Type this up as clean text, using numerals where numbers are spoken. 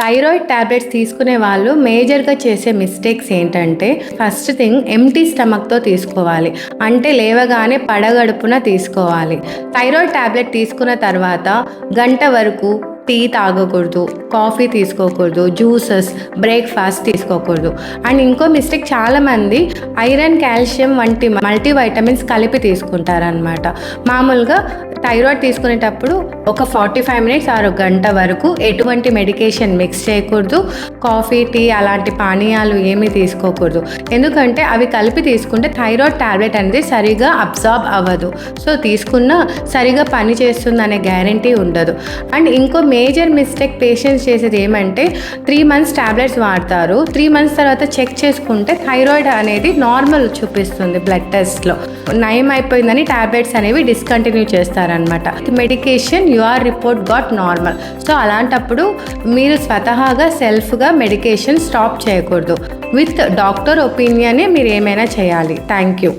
Thyroid tablets తీసుకునే వాళ్ళు మేజర్గా చేసే మిస్టేక్స్ ఏంటంటే, ఫస్ట్ థింగ్ ఎంప్టీ స్టమక్తో తీసుకోవాలి. అంటే లేవగానే పడగడుపున తీసుకోవాలి. థైరాయిడ్ టాబ్లెట్ తీసుకున్న తర్వాత గంట వరకు టీ తాగకూడదు, కాఫీ తీసుకోకూడదు, జ్యూసెస్, బ్రేక్ఫాస్ట్ తీసుకోకూడదు. అండ్ ఇంకో మిస్టేక్, చాలామంది ఐరన్, కాల్షియం వంటి మల్టీవైటమిన్స్ కలిపి తీసుకుంటారనమాట. మామూలుగా థైరాయిడ్ తీసుకునేటప్పుడు ఒక 45 మినిట్స్ ఆరు గంట వరకు ఎటువంటి మెడికేషన్ మిక్స్ చేయకూడదు. కాఫీ, టీ అలాంటి పానీయాలు ఏమీ తీసుకోకూడదు. ఎందుకంటే అవి కలిపి తీసుకుంటే థైరాయిడ్ టాబ్లెట్ అనేది సరిగా అబ్జార్బ్ అవ్వదు. సో తీసుకున్న సరిగా పని చేస్తుందనే గ్యారంటీ ఉండదు. అండ్ ఇంకో మేజర్ మిస్టేక్ పేషెంట్స్ చేసేది ఏమంటే 3 మంత్స్ టాబ్లెట్స్ వాడతారు. 3 మంత్స్ తర్వాత చెక్ చేసుకుంటే థైరాయిడ్ అనేది నార్మల్ చూపిస్తుంది బ్లడ్ టెస్ట్లో. నయం అయిపోయిందని టాబ్లెట్స్ అనేవి డిస్కంటిన్యూ చేస్తారనమాట. Medication your report got normal. So అలాంటప్పుడు మీరు స్వతహాగా సెల్ఫ్గా మెడికేషన్ స్టాప్ చేయకూడదు. విత్ డాక్టర్ ఒపీనియనే మీరు ఏమైనా చేయాలి. Thank you.